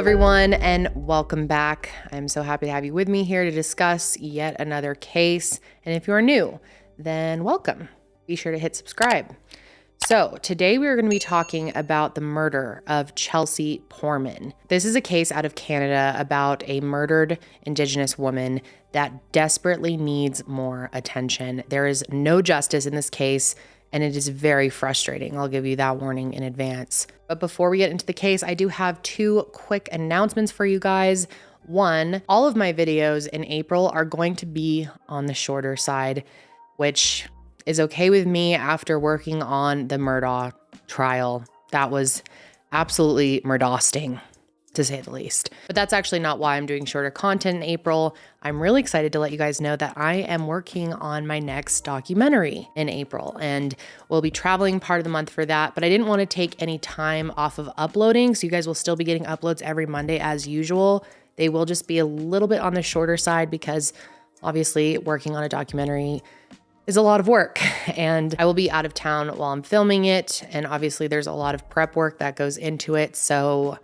everyone, and welcome back. I'm so happy to have you with me here to discuss yet another case. And if you're new, then welcome. Be sure to hit subscribe. So today we are going to be talking about the murder of Chelsea Poorman. This is a case out of Canada about a murdered Indigenous woman that desperately needs more attention. There is no justice in this case, and it is very frustrating. I'll give you that warning in advance. But before we get into the case, I do have two quick announcements for you guys. One, all of my videos in April are going to be on the shorter side, which is okay with me after working on the Murdaugh trial. That was absolutely murdosting, to say the least. But that's actually not why I'm doing shorter content in April. I'm really excited to let you guys know that I am working on my next documentary in April, and we'll be traveling part of the month for that, but I didn't want to take any time off of uploading, so you guys will still be getting uploads every Monday as usual. They will just be a little bit on the shorter side because obviously working on a documentary is a lot of work, and I will be out of town while I'm filming it, and obviously there's a lot of prep work that goes into it, so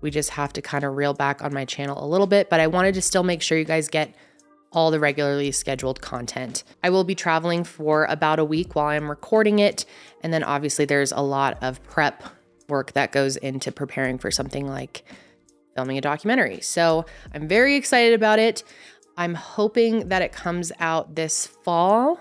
we just have to kind of reel back on my channel a little bit, but I wanted to still make sure you guys get all the regularly scheduled content. I will be traveling for about a week while I'm recording it, and then obviously there's a lot of prep work that goes into preparing for something like filming a documentary. So I'm very excited about it. I'm hoping that it comes out this fall.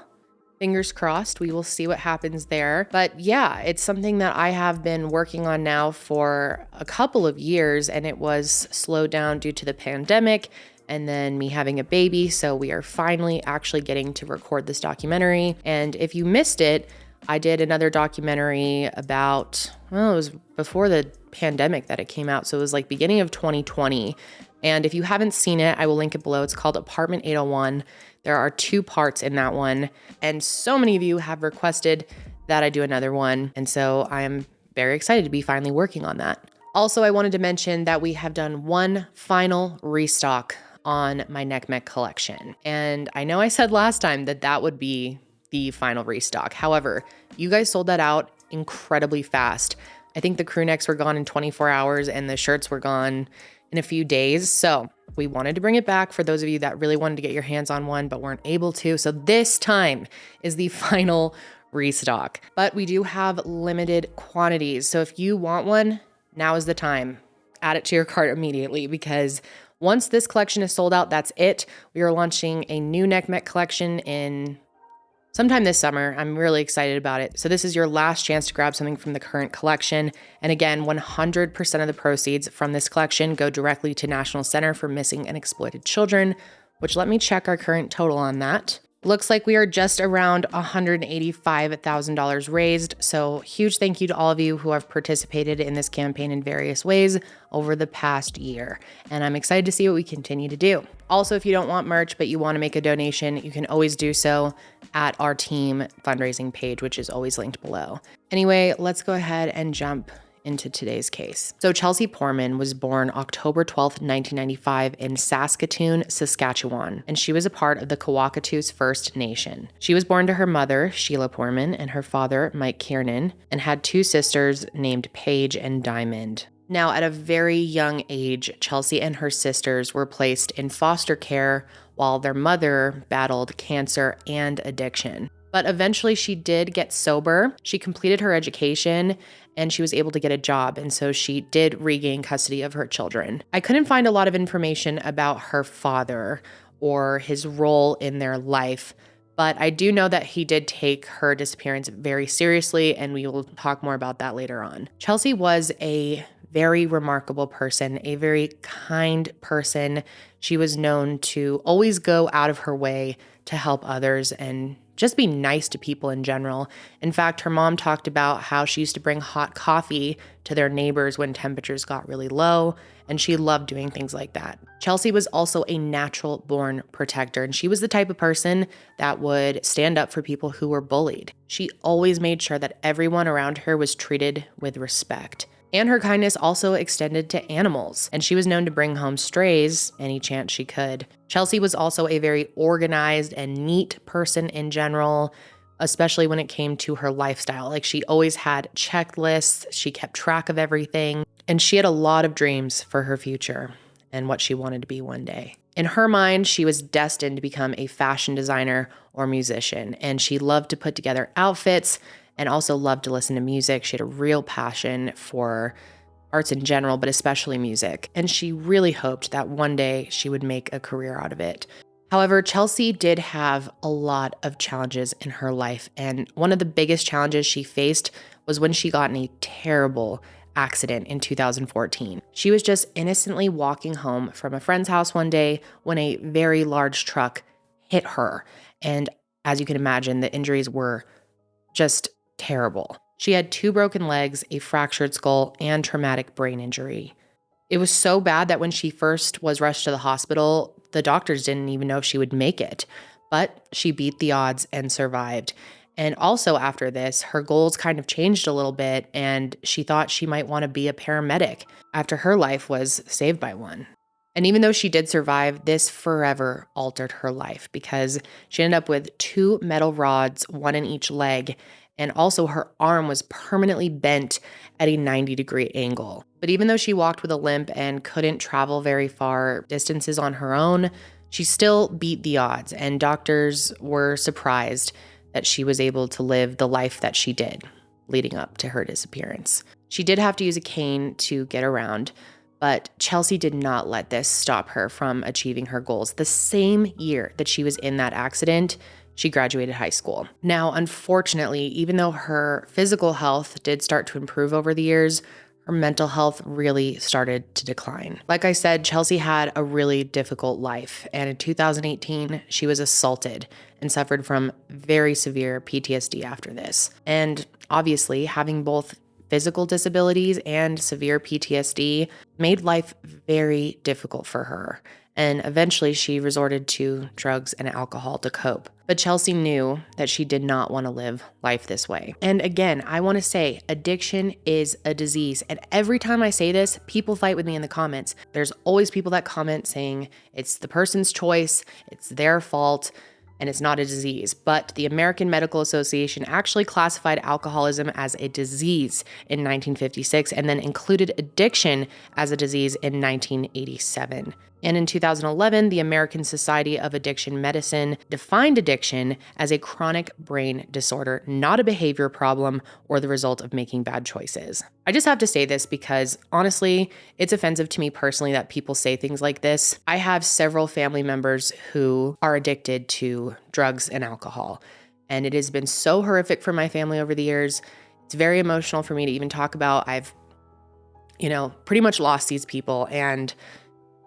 Fingers crossed, we will see what happens there. But yeah, it's something that I have been working on now for a couple of years, and it was slowed down due to the pandemic and then me having a baby. So we are finally actually getting to record this documentary. And if you missed it, I did another documentary about, well, it was before the pandemic that it came out. So it was like beginning of 2020. And if you haven't seen it, I will link it below. It's called Apartment 801. There are 2 parts in that one. And so many of you have requested that I do another one. And so I am very excited to be finally working on that. Also, I wanted to mention that we have done one final restock on my mmiwg collection. And I know I said last time that that would be the final restock. However, you guys sold that out incredibly fast. I think the crew necks were gone in 24 hours and the shirts were gone in a few days. So we wanted to bring it back for those of you that really wanted to get your hands on one but weren't able to. So this time is the final restock. But we do have limited quantities. So if you want one, now is the time. Add it to your cart immediately, because once this collection is sold out, that's it. We are launching a new mmiwg collection in sometime this summer. I'm really excited about it. So this is your last chance to grab something from the current collection. And again, 100% of the proceeds from this collection go directly to National Center for Missing and Exploited Children, which, let me check our current total on that. Looks like we are just around $185,000 raised. So huge thank you to all of you who have participated in this campaign in various ways over the past year. And I'm excited to see what we continue to do. Also, if you don't want merch, but you want to make a donation, you can always do so at our team fundraising page, which is always linked below. Anyway, let's go ahead and jump into today's case. So Chelsea Poorman was born October 12th, 1995 in Saskatoon, Saskatchewan, and she was a part of the Kawakatus First Nation. She was born to her mother, Sheila Poorman, and her father, Mike Kiernan, and had 2 sisters named Paige and Diamond. Now, at a very young age, Chelsea and her sisters were placed in foster care while their mother battled cancer and addiction. But eventually she did get sober. She completed her education and she was able to get a job. And so she did regain custody of her children. I couldn't find a lot of information about her father or his role in their life, but I do know that he did take her disappearance very seriously, and we will talk more about that later on. Chelsea was a very remarkable person, a very kind person. She was known to always go out of her way to help others and just be nice to people in general. In fact, her mom talked about how she used to bring hot coffee to their neighbors when temperatures got really low, and she loved doing things like that. Chelsea was also a natural-born protector, and she was the type of person that would stand up for people who were bullied. She always made sure that everyone around her was treated with respect. And her kindness also extended to animals, and she was known to bring home strays any chance she could. Chelsea was also a very organized and neat person in general, especially when it came to her lifestyle. Like, she always had checklists, she kept track of everything. And she had a lot of dreams for her future and what she wanted to be one day. In her mind, she was destined to become a fashion designer or musician, and she loved to put together outfits and also loved to listen to music. She had a real passion for arts in general, but especially music, and she really hoped that one day she would make a career out of it. However, Chelsea did have a lot of challenges in her life, and one of the biggest challenges she faced was when she got in a terrible accident in 2014. She was just innocently walking home from a friend's house one day when a very large truck hit her. And as you can imagine, the injuries were just terrible. She had 2 broken legs, a fractured skull, and traumatic brain injury. It was so bad that when she first was rushed to the hospital, the doctors didn't even know if she would make it. But she beat the odds and survived. And also after this, her goals kind of changed a little bit, and she thought she might want to be a paramedic after her life was saved by one. And even though she did survive, this forever altered her life because she ended up with 2 metal rods, 1 in each leg, and also her arm was permanently bent at a 90-degree angle. But even though she walked with a limp and couldn't travel very far distances on her own, she still beat the odds, and doctors were surprised that she was able to live the life that she did leading up to her disappearance. She did have to use a cane to get around, but Chelsea did not let this stop her from achieving her goals. The same year that she was in that accident, she graduated high school. Now, unfortunately, even though her physical health did start to improve over the years, her mental health really started to decline. Like I said, Chelsea had a really difficult life, and in 2018, she was assaulted and suffered from very severe PTSD after this. And obviously, having both physical disabilities and severe PTSD made life very difficult for her. And eventually she resorted to drugs and alcohol to cope. But Chelsea knew that she did not want to live life this way. And again, I want to say addiction is a disease. And every time I say this, people fight with me in the comments. There's always people that comment saying it's the person's choice, it's their fault, and it's not a disease. But the American Medical Association actually classified alcoholism as a disease in 1956 and then included addiction as a disease in 1987. And in 2011, the American Society of Addiction Medicine defined addiction as a chronic brain disorder, not a behavior problem or the result of making bad choices. I just have to say this because honestly, it's offensive to me personally that people say things like this. I have several family members who are addicted to drugs and alcohol, and it has been so horrific for my family over the years. It's very emotional for me to even talk about. I've, pretty much lost these people, and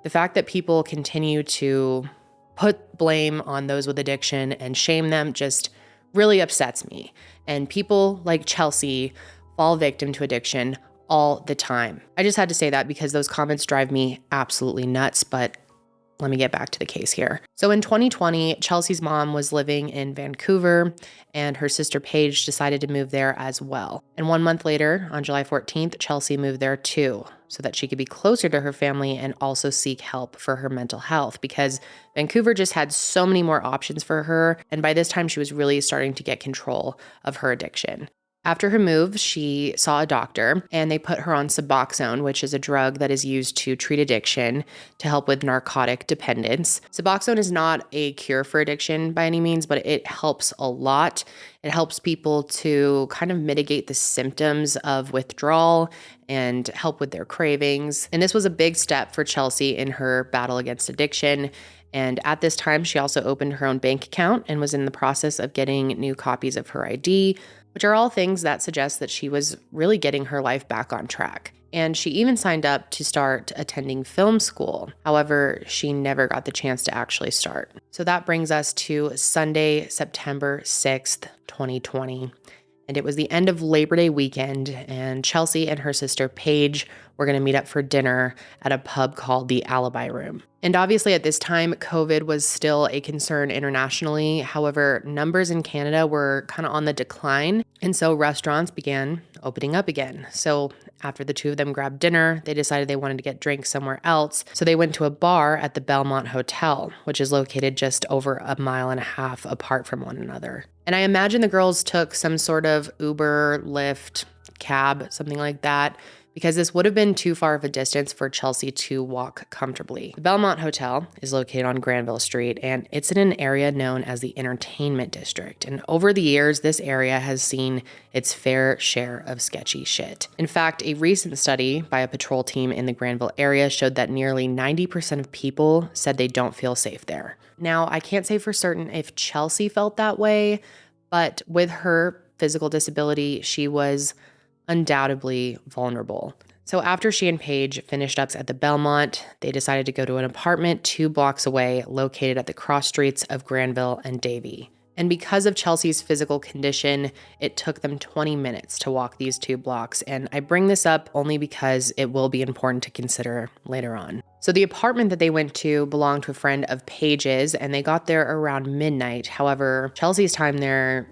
the fact that people continue to put blame on those with addiction and shame them just really upsets me. And people like Chelsea fall victim to addiction all the time. I just had to say that because those comments drive me absolutely nuts, but let me get back to the case here. So in 2020, Chelsea's mom was living in Vancouver and her sister Paige decided to move there as well. And 1 month later, on July 14th, Chelsea moved there too, so that she could be closer to her family and also seek help for her mental health because Vancouver just had so many more options for her. And by this time, she was really starting to get control of her addiction. After her move, she saw a doctor and they put her on Suboxone, which is a drug that is used to treat addiction to help with narcotic dependence. Suboxone is not a cure for addiction by any means, but it helps a lot. It helps people to kind of mitigate the symptoms of withdrawal and help with their cravings. And this was a big step for Chelsea in her battle against addiction. And at this time, she also opened her own bank account and was in the process of getting new copies of her ID, which are all things that suggest that she was really getting her life back on track. And she even signed up to start attending film school. However, she never got the chance to actually start. So that brings us to Sunday, September 6th, 2020. And it was the end of Labor Day weekend, and Chelsea and her sister Paige were going to meet up for dinner at a pub called the Alibi Room. And obviously at this time, COVID was still a concern internationally. However, numbers in Canada were kind of on the decline, and so restaurants began opening up again. So after the two of them grabbed dinner, they decided they wanted to get drinks somewhere else. So they went to a bar at the Belmont Hotel, which is located just over 1.5 miles apart from one another. And I imagine the girls took some sort of Uber, Lyft, cab, something like that, because this would have been too far of a distance for Chelsea to walk comfortably. The Belmont Hotel is located on Granville Street, and it's in an area known as the Entertainment District. And over the years, this area has seen its fair share of sketchy shit. In fact, a recent study by a patrol team in the Granville area showed that nearly 90% of people said they don't feel safe there. Now, I can't say for certain if Chelsea felt that way, but with her physical disability, she was undoubtedly vulnerable. So after she and Paige finished up at the Belmont, they decided to go to an apartment 2 blocks away located at the cross streets of Granville and Davie. And because of Chelsea's physical condition, it took them 20 minutes to walk these 2 blocks. And I bring this up only because it will be important to consider later on. So the apartment that they went to belonged to a friend of Paige's, and they got there around midnight. However, Chelsea's time there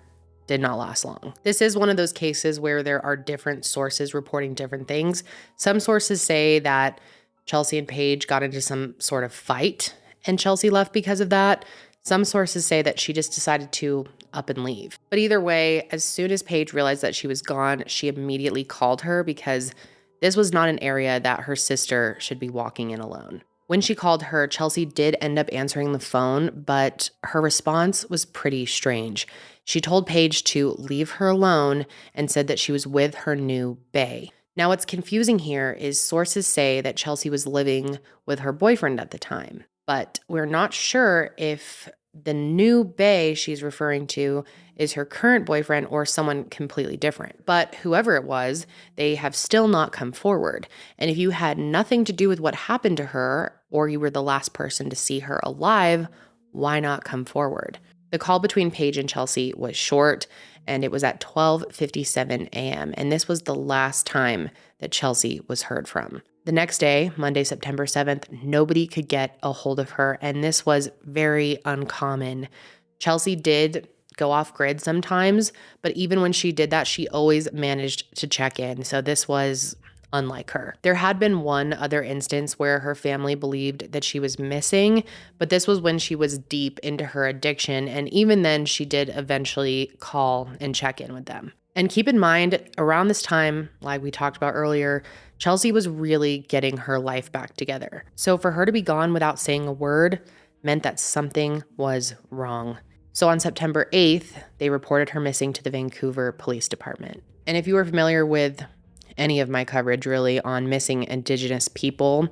did not last long. This is one of those cases where there are different sources reporting different things. Some sources say that Chelsea and Paige got into some sort of fight and Chelsea left because of that. Some sources say that she just decided to up and leave. But either way, as soon as Paige realized that she was gone, she immediately called her because this was not an area that her sister should be walking in alone. When she called her, Chelsea did end up answering the phone, but her response was pretty strange. She told Paige to leave her alone and said that she was with her new bae. Now, what's confusing here is sources say that Chelsea was living with her boyfriend at the time, but we're not sure if the new bae she's referring to is her current boyfriend or someone completely different. But whoever it was, they have still not come forward. And if you had nothing to do with what happened to her, or you were the last person to see her alive, why not come forward? The call between Paige and Chelsea was short, and it was at 12:57 a.m., and this was the last time that Chelsea was heard from. The next day, Monday, September 7th, nobody could get a hold of her, and this was very uncommon. Chelsea did go off grid sometimes, but even when she did that, she always managed to check in, so this was unlike her. There had been one other instance where her family believed that she was missing, but this was when she was deep into her addiction, and even then, she did eventually call and check in with them. And keep in mind, around this time, like we talked about earlier, Chelsea was really getting her life back together. So for her to be gone without saying a word meant that something was wrong. So on September 8th, they reported her missing to the Vancouver Police Department. And if you are familiar with any of my coverage really on missing Indigenous people,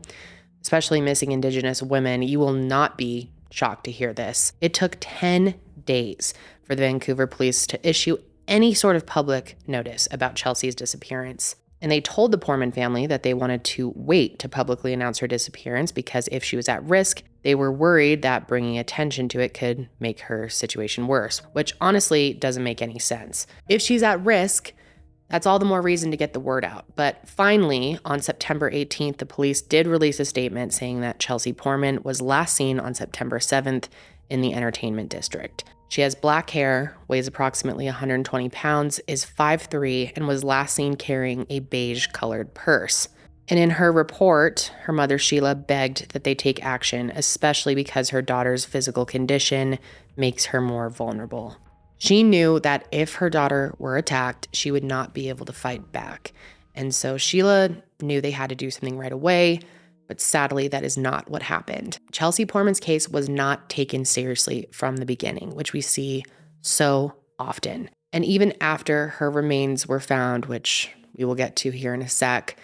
especially missing Indigenous women, you will not be shocked to hear this. It took 10 days for the Vancouver police to issue any sort of public notice about Chelsea's disappearance. And they told the Poorman family that they wanted to wait to publicly announce her disappearance because if she was at risk, they were worried that bringing attention to it could make her situation worse, which honestly doesn't make any sense. If she's at risk, that's all the more reason to get the word out. But finally, on September 18th, the police did release a statement saying that Chelsea Poorman was last seen on September 7th in the Entertainment District. She has black hair, weighs approximately 120 pounds, is 5'3", and was last seen carrying a beige-colored purse. And in her report, her mother Sheila begged that they take action, especially because her daughter's physical condition makes her more vulnerable. She knew that if her daughter were attacked, she would not be able to fight back. And so Sheila knew they had to do something right away, but sadly, that is not what happened. Chelsea Poorman's case was not taken seriously from the beginning, which we see so often. And even after her remains were found, which we will get to here in a sec,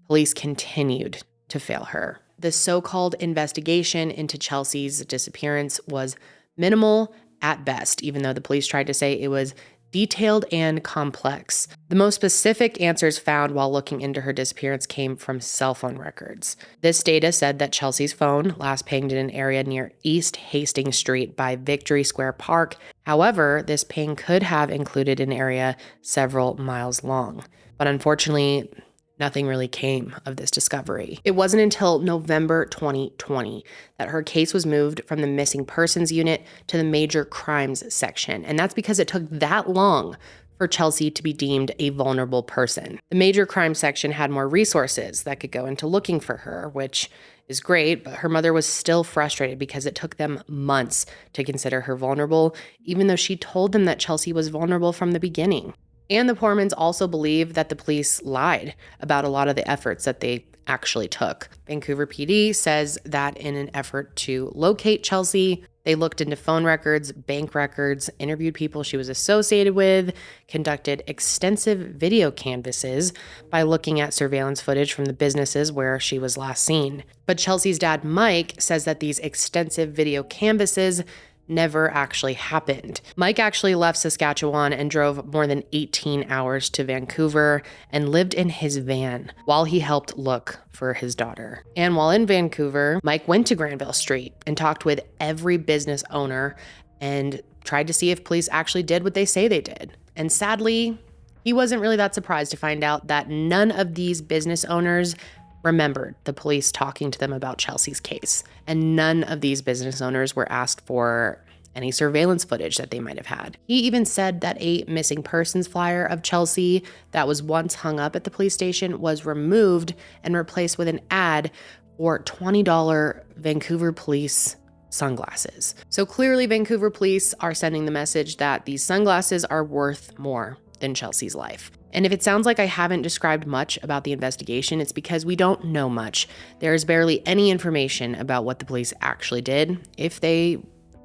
police continued to fail her. The so-called investigation into Chelsea's disappearance was minimal at best, even though the police tried to say it was detailed and complex. The most specific answers found while looking into her disappearance came from cell phone records. This data said that Chelsea's phone last pinged in an area near East Hastings Street by Victory Square Park. However, this ping could have included an area several miles long. But unfortunately, nothing really came of this discovery. It wasn't until November 2020 that her case was moved from the missing persons unit to the major crimes section. And that's because it took that long for Chelsea to be deemed a vulnerable person. The major crime section had more resources that could go into looking for her, which is great, but her mother was still frustrated because it took them months to consider her vulnerable, even though she told them that Chelsea was vulnerable from the beginning. And the Poormans also believe that the police lied about a lot of the efforts that they actually took. Vancouver PD says that in an effort to locate Chelsea, they looked into phone records, bank records, interviewed people she was associated with, conducted extensive video canvasses by looking at surveillance footage from the businesses where she was last seen. But Chelsea's dad, Mike, says that these extensive video canvasses never actually happened. Mike actually left Saskatchewan and drove more than 18 hours to Vancouver and lived in his van while he helped look for his daughter. And while in Vancouver, Mike went to Granville Street and talked with every business owner and tried to see if police actually did what they say they did. And sadly, he wasn't really that surprised to find out that none of these business owners remembered the police talking to them about Chelsea's case. And none of these business owners were asked for any surveillance footage that they might have had. He even said that a missing persons flyer of Chelsea that was once hung up at the police station was removed and replaced with an ad for $20 Vancouver police sunglasses. So clearly Vancouver police are sending the message that these sunglasses are worth more than Chelsea's life. And if it sounds like I haven't described much about the investigation, it's because we don't know much. There's barely any information about what the police actually did, if they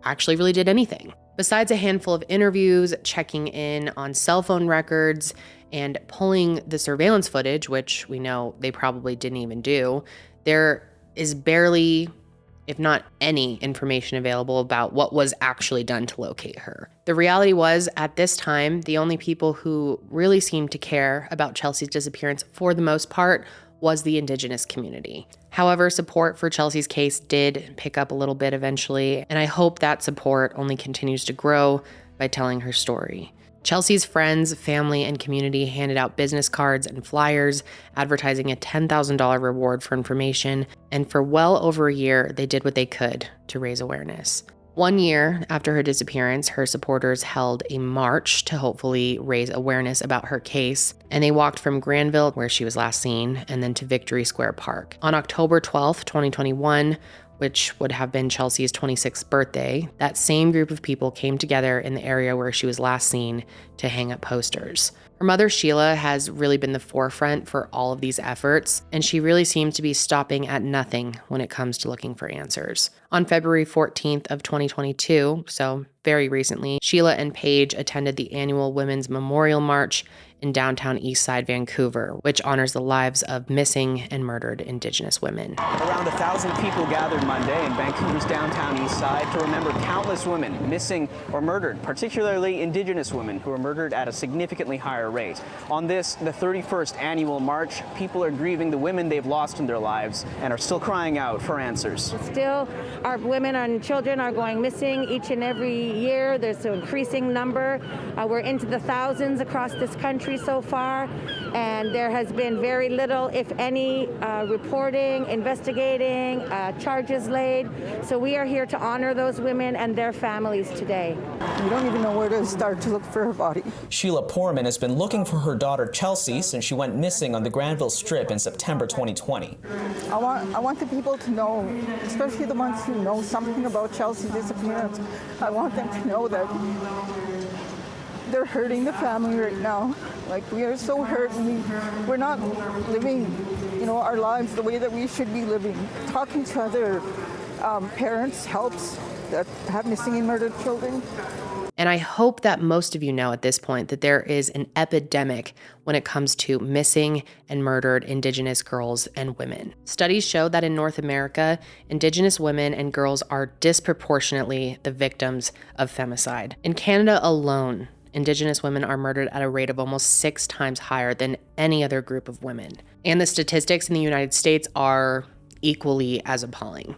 actually really did anything. Besides a handful of interviews, checking in on cell phone records, and pulling the surveillance footage, which we know they probably didn't even do, there is barely, if not any, information available about what was actually done to locate her. The reality was, at this time, the only people who really seemed to care about Chelsea's disappearance for the most part was the Indigenous community. However, support for Chelsea's case did pick up a little bit eventually, and I hope that support only continues to grow by telling her story. Chelsea's friends, family, and community handed out business cards and flyers advertising a $10,000 reward for information, and for well over a year, they did what they could to raise awareness. 1 year after her disappearance, her supporters held a march to hopefully raise awareness about her case, and they walked from Granville, where she was last seen, and then to Victory Square Park. On October 12th, 2021, which would have been Chelsea's 26th birthday, that same group of people came together in the area where she was last seen to hang up posters. Her mother, Sheila, has really been the forefront for all of these efforts, and she really seems to be stopping at nothing when it comes to looking for answers. On February 14th of 2022, so very recently, Sheila and Paige attended the annual Women's Memorial March in downtown Eastside, Vancouver, which honors the lives of missing and murdered Indigenous women. Around 1,000 people gathered Monday in Vancouver's downtown Eastside to remember countless women missing or murdered, particularly Indigenous women who were murdered at a significantly higher rate. On this, the 31st annual march, people are grieving the women they've lost in their lives and are still crying out for answers. Still, our women and children are going missing each and every year. There's an increasing number. We're into the thousands across this country so far, and there has been very little, if any, reporting, investigating, charges laid. So we are here to honor those women and their families today. We don't even know where to start to look for her body. Sheila Poorman has been looking for her daughter Chelsea since she went missing on the Granville Strip in September 2020. I want the people to know, especially the ones who know something about Chelsea's disappearance. I want them to know that they're hurting the family right now. Like, we are so hurt, and we're not living, our lives the way that we should be living. Talking to other parents helps that have missing and murdered children. And I hope that most of you know at this point that there is an epidemic when it comes to missing and murdered Indigenous girls and women. Studies show that in North America, Indigenous women and girls are disproportionately the victims of femicide. In Canada alone, Indigenous women are murdered at a rate of almost 6 times higher than any other group of women. And the statistics in the United States are equally as appalling.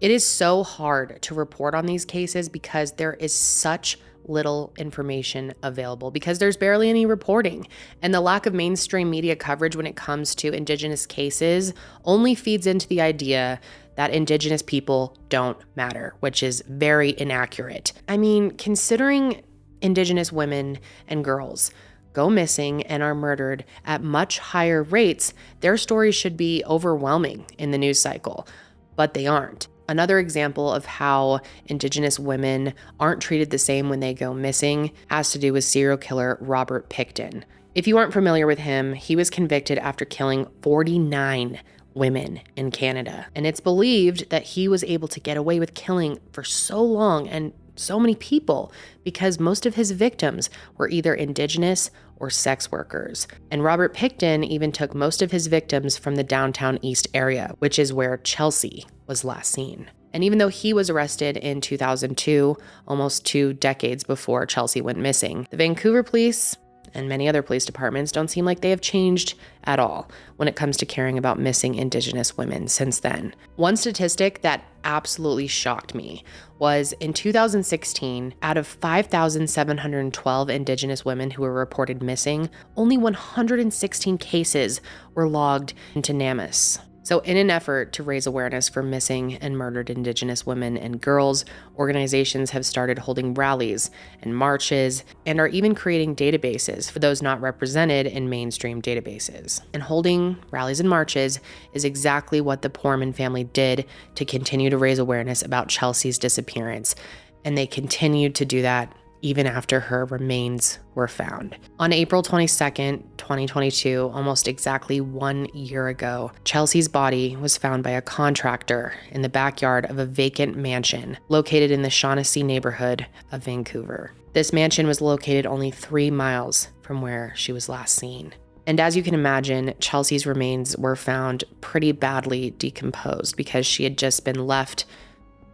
It is so hard to report on these cases because there is such little information available, because there's barely any reporting. And the lack of mainstream media coverage when it comes to Indigenous cases only feeds into the idea that Indigenous people don't matter, which is very inaccurate. I mean, considering Indigenous women and girls go missing and are murdered at much higher rates, their stories should be overwhelming in the news cycle, but they aren't. Another example of how Indigenous women aren't treated the same when they go missing has to do with serial killer Robert Pickton. If you aren't familiar with him, he was convicted after killing 49 women in Canada. And it's believed that he was able to get away with killing for so long and so many people because most of his victims were either Indigenous or sex workers. And Robert Pickton even took most of his victims from the downtown East area, which is where Chelsea was last seen. And even though he was arrested in 2002, almost 2 decades before Chelsea went missing, the Vancouver police and many other police departments don't seem like they have changed at all when it comes to caring about missing Indigenous women since then. One statistic that absolutely shocked me was in 2016, out of 5,712 Indigenous women who were reported missing, only 116 cases were logged into NAMIS. So in an effort to raise awareness for missing and murdered Indigenous women and girls, organizations have started holding rallies and marches and are even creating databases for those not represented in mainstream databases. And holding rallies and marches is exactly what the Poorman family did to continue to raise awareness about Chelsea's disappearance. And they continued to do that even after her remains were found. On April 22nd, 2022, almost exactly 1 year ago, Chelsea's body was found by a contractor in the backyard of a vacant mansion located in the Shaughnessy neighborhood of Vancouver. This mansion was located only 3 miles from where she was last seen. And as you can imagine, Chelsea's remains were found pretty badly decomposed because she had just been left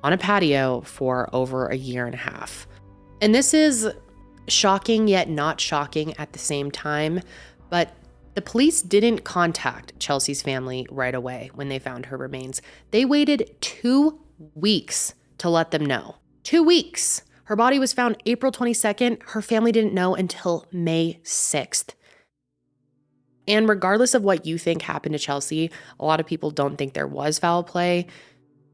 on a patio for over a year and a half. And this is shocking yet not shocking at the same time, but the police didn't contact Chelsea's family right away when they found her remains. They waited 2 weeks to let them know. 2 weeks. Her body was found April 22nd. Her family didn't know until May 6th. And regardless of what you think happened to Chelsea, a lot of people don't think there was foul play.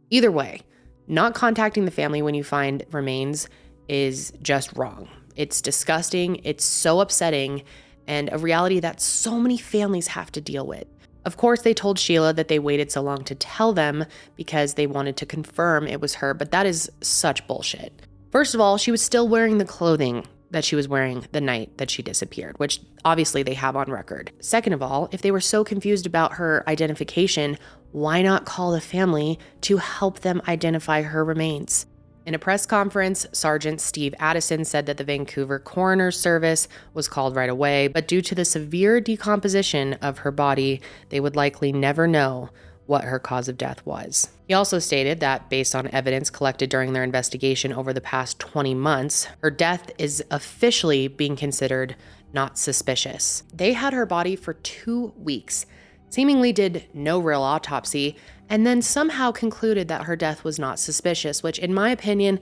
Either way, not contacting the family when you find remains is just wrong. It's disgusting, it's so upsetting, and a reality that so many families have to deal with. Of course, they told Sheila that they waited so long to tell them because they wanted to confirm it was her, but that is such bullshit. First of all, she was still wearing the clothing that she was wearing the night that she disappeared, which obviously they have on record. Second of all, if they were so confused about her identification, why not call the family to help them identify her remains? In a press conference, Sergeant Steve Addison said that the Vancouver Coroner's Service was called right away, but due to the severe decomposition of her body, they would likely never know what her cause of death was. He also stated that based on evidence collected during their investigation over the past 20 months, her death is officially being considered not suspicious. They had her body for 2 weeks, seemingly did no real autopsy, and then somehow concluded that her death was not suspicious, which in my opinion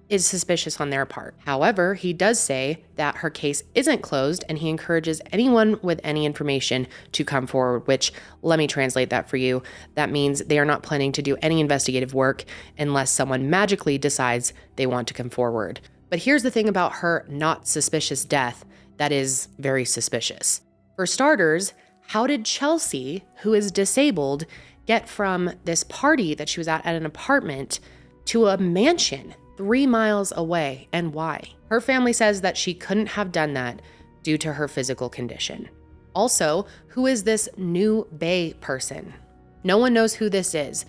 is suspicious on their part. However, he does say that her case isn't closed, and he encourages anyone with any information to come forward, which, let me translate that for you. That means they are not planning to do any investigative work unless someone magically decides they want to come forward. But here's the thing about her not suspicious death that is very suspicious. For starters, how did Chelsea, who is disabled, get from this party that she was at an apartment to a mansion 3 miles away, and why? Her family says that she couldn't have done that due to her physical condition. Also, who is this new Bay person? No one knows who this is.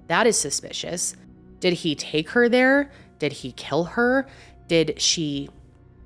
That is suspicious. Did he take her there? Did he kill her? Did she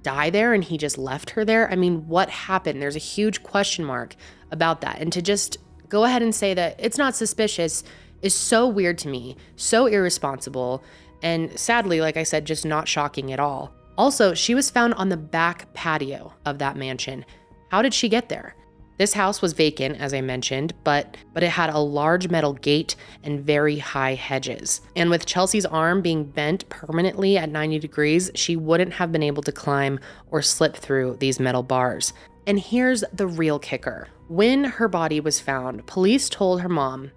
die there and he just left her there? I mean, what happened? There's a huge question mark about that. And to just go ahead and say that it's not suspicious is so weird to me, so irresponsible, and sadly, like I said, just not shocking at all. Also, she was found on the back patio of that mansion. How did she get there? This house was vacant, as I mentioned, but it had a large metal gate and very high hedges. And with Chelsea's arm being bent permanently at 90 degrees, she wouldn't have been able to climb or slip through these metal bars. And here's the real kicker. When her body was found, police told her mom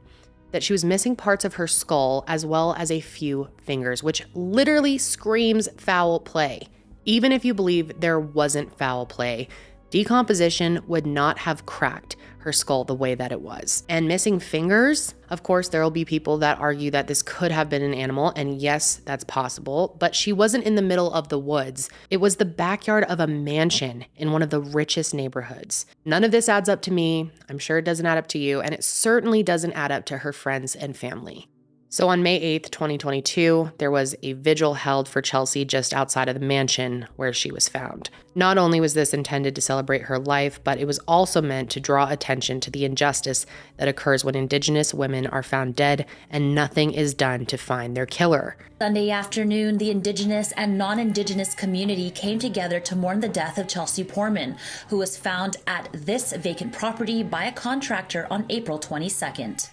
that she was missing parts of her skull as well as a few fingers, which literally screams foul play. Even if you believe there wasn't foul play, Decomposition would not have cracked her skull the way that it was. And missing fingers, of course, there will be people that argue that this could have been an animal, and yes, that's possible, but she wasn't in the middle of the woods. It was the backyard of a mansion in one of the richest neighborhoods. None of this adds up to me. I'm sure it doesn't add up to you, and it certainly doesn't add up to her friends and family. So on May 8th, 2022, there was a vigil held for Chelsea just outside of the mansion where she was found. Not only was this intended to celebrate her life, but it was also meant to draw attention to the injustice that occurs when Indigenous women are found dead and nothing is done to find their killer. Sunday afternoon, the Indigenous and non-Indigenous community came together to mourn the death of Chelsea Poorman, who was found at this vacant property by a contractor on April 22nd.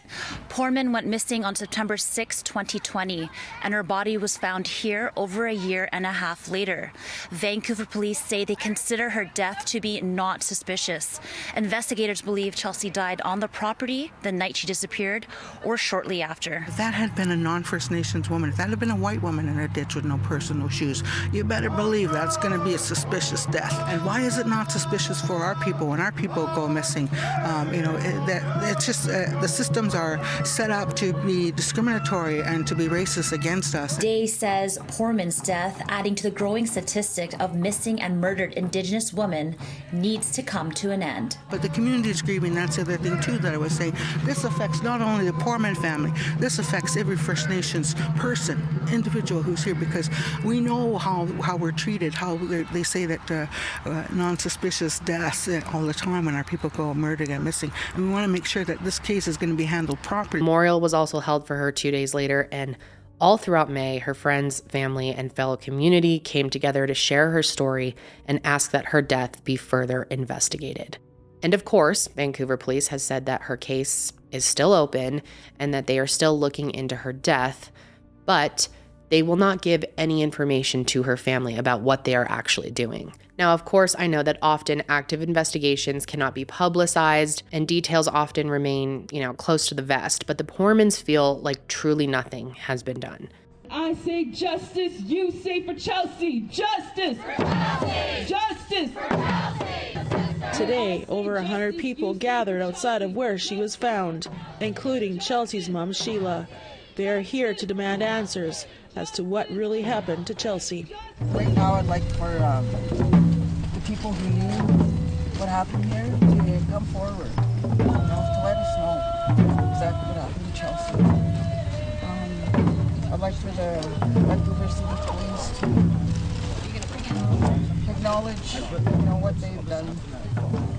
Poorman went missing on September 6, 2020, and her body was found here over a year and a half later. Vancouver police say they consider her death to be not suspicious. Investigators believe Chelsea died on the property the night she disappeared or shortly after. If that had been a non-First Nations woman, if that had been a white woman in a ditch with no purse and no shoes, you better believe that's going to be a suspicious death. And why is it not suspicious for our people when our people go missing? It's just the systems are set up to be discriminatory and to be racist against us. Day says Poorman's death, adding to the growing statistic of missing and murdered Indigenous women, needs to come to an end. But the community is grieving. That's the other thing too that I was saying. This affects not only the Poorman family, this affects every First Nations person, individual who's here, because we know how we're treated, how they say that non-suspicious deaths all the time when our people go murdered and missing. And we want to make sure that this case is going to be handled properly. Memorial was also held for her 2 days later, and all throughout May, her friends, family, and fellow community came together to share her story and ask that her death be further investigated. And of course, Vancouver police has said that her case is still open and that they are still looking into her death, but they will not give any information to her family about what they are actually doing. Now, of course, I know that often active investigations cannot be publicized and details often remain, close to the vest, but the Poormans feel like truly nothing has been done. I say justice, you say for Chelsea, justice! For Chelsea! Justice! For Chelsea! Today, over 100 people gathered outside of where she was found, including Chelsea's mom, Sheila. They are here to demand answers as to what really happened to Chelsea. Right now, I'd like for the people who knew what happened here to come forward, to let us know exactly what happened to Chelsea. I'd like for the Vancouver City Police to acknowledge, what they've done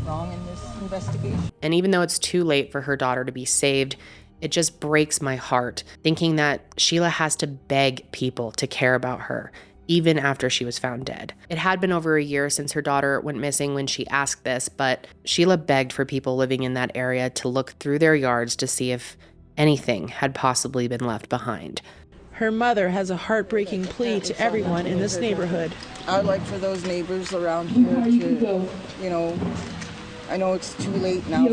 wrong in this investigation. And even though it's too late for her daughter to be saved, it just breaks my heart thinking that Sheila has to beg people to care about her, even after she was found dead. It had been over a year since her daughter went missing when she asked this, but Sheila begged for people living in that area to look through their yards to see if anything had possibly been left behind. Her mother has a heartbreaking plea to everyone in this neighborhood. I'd like for those neighbors around here to, I know it's too late now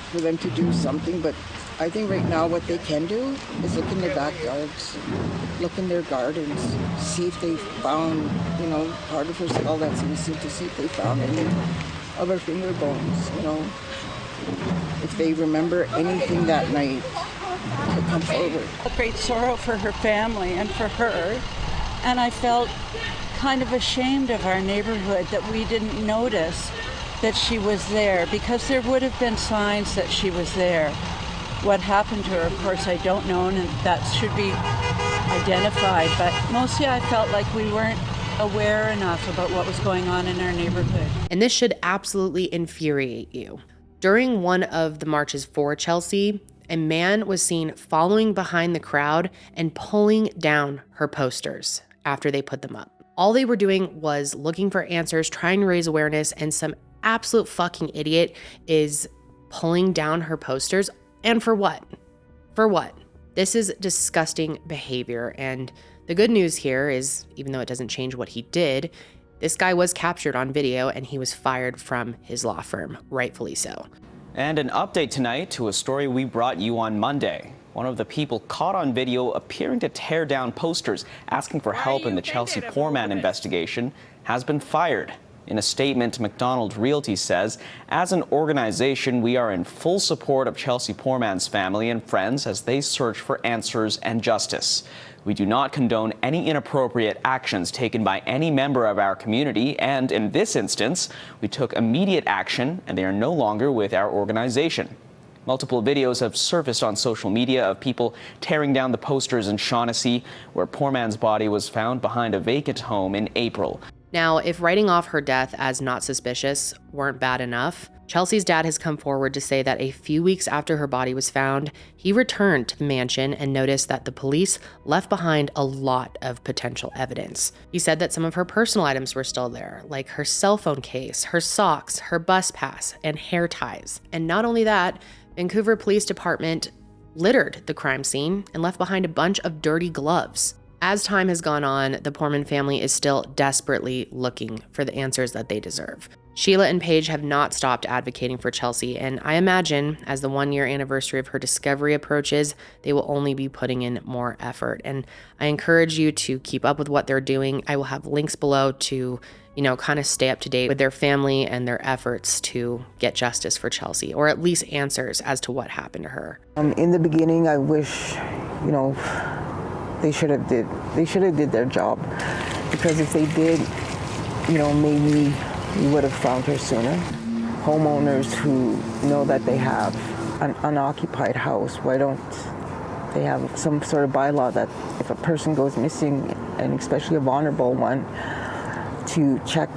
for them to do something, but I think right now what they can do is look in their backyards, look in their gardens, see if they found, part of her skull that's missing, to see if they found any of her finger bones, if they remember anything that night, to come forward. A great sorrow for her family and for her, and I felt kind of ashamed of our neighborhood that we didn't notice that she was there, because there would have been signs that she was there. What happened to her, of course, I don't know, and that should be identified, but mostly I felt like we weren't aware enough about what was going on in our neighborhood. And this should absolutely infuriate you. During one of the marches for Chelsea, a man was seen following behind the crowd and pulling down her posters after they put them up. All they were doing was looking for answers, trying to raise awareness, and some absolute fucking idiot is pulling down her posters. And for what? For what? This is disgusting behavior. And the good news here is, even though it doesn't change what he did, this guy was captured on video and he was fired from his law firm, rightfully so. And an update tonight to a story we brought you on Monday. One of the people caught on video appearing to tear down posters asking for help in the Chelsea Poorman investigation has been fired. In a statement, McDonald Realty says, as an organization, we are in full support of Chelsea Poorman's family and friends as they search for answers and justice. We do not condone any inappropriate actions taken by any member of our community, and in this instance, we took immediate action and they are no longer with our organization. Multiple videos have surfaced on social media of people tearing down the posters in Shaughnessy, where Poorman's body was found behind a vacant home in April. Now, if writing off her death as not suspicious weren't bad enough, Chelsea's dad has come forward to say that a few weeks after her body was found, he returned to the mansion and noticed that the police left behind a lot of potential evidence. He said that some of her personal items were still there, like her cell phone case, her socks, her bus pass, and hair ties. And not only that, Vancouver Police Department littered the crime scene and left behind a bunch of dirty gloves. As time has gone on, the Poorman family is still desperately looking for the answers that they deserve. Sheila and Paige have not stopped advocating for Chelsea, and I imagine as the 1-year anniversary of her discovery approaches, they will only be putting in more effort. And I encourage you to keep up with what they're doing. I will have links below to, kind of stay up to date with their family and their efforts to get justice for Chelsea, or at least answers as to what happened to her. In the beginning, I wish, they should have did their job, because if they did, maybe we would have found her sooner. Homeowners who know that they have an unoccupied house, why don't they have some sort of bylaw that if a person goes missing, and especially a vulnerable one, to check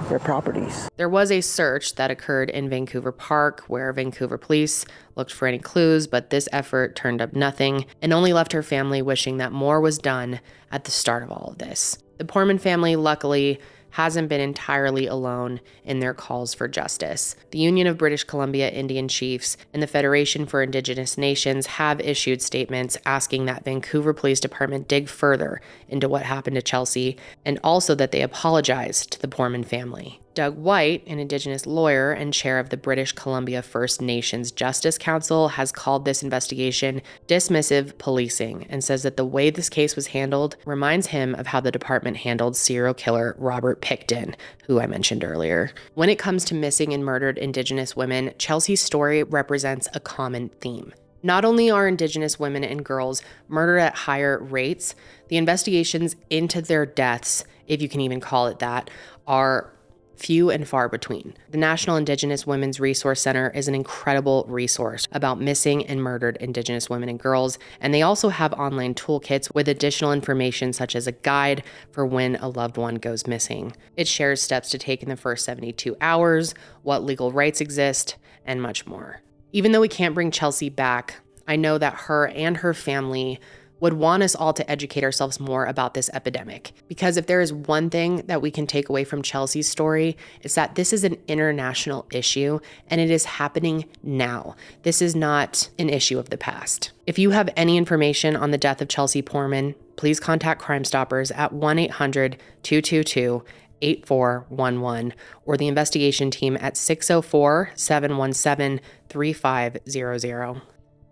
their properties. There was a search that occurred in Vancouver Park where Vancouver police looked for any clues, but this effort turned up nothing and only left her family wishing that more was done at the start of all of this. The Poorman family, luckily, hasn't been entirely alone in their calls for justice. The Union of British Columbia Indian Chiefs and the Federation for Indigenous Nations have issued statements asking that Vancouver Police Department dig further into what happened to Chelsea, and also that they apologize to the Poorman family. Doug White, an Indigenous lawyer and chair of the British Columbia First Nations Justice Council, has called this investigation dismissive policing and says that the way this case was handled reminds him of how the department handled serial killer Robert Pickton, who I mentioned earlier. When it comes to missing and murdered Indigenous women, Chelsea's story represents a common theme. Not only are Indigenous women and girls murdered at higher rates, the investigations into their deaths, if you can even call it that, are few and far between. The National Indigenous Women's Resource Center is an incredible resource about missing and murdered Indigenous women and girls, and they also have online toolkits with additional information such as a guide for when a loved one goes missing. It shares steps to take in the first 72 hours, what legal rights exist, and much more. Even though we can't bring Chelsea back, I know that her and her family would want us all to educate ourselves more about this epidemic. Because if there is one thing that we can take away from Chelsea's story, it's that this is an international issue and it is happening now. This is not an issue of the past. If you have any information on the death of Chelsea Poorman, please contact Crime Stoppers at 1-800-222-8411 or the investigation team at 604-717-3500.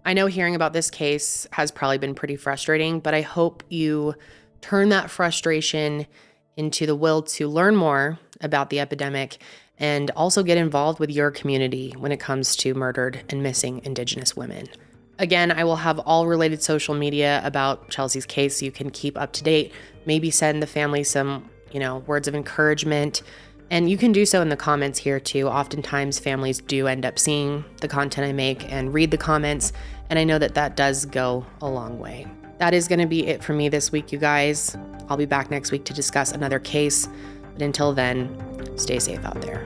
I know hearing about this case has probably been pretty frustrating, but I hope you turn that frustration into the will to learn more about the epidemic and also get involved with your community when it comes to murdered and missing Indigenous women. Again, I will have all related social media about Chelsea's case so you can keep up to date. Maybe send the family some, words of encouragement. And you can do so in the comments here too. Oftentimes families do end up seeing the content I make and read the comments, and I know that that does go a long way. That is going to be it for me this week, you guys. I'll be back next week to discuss another case, but until then, stay safe out there.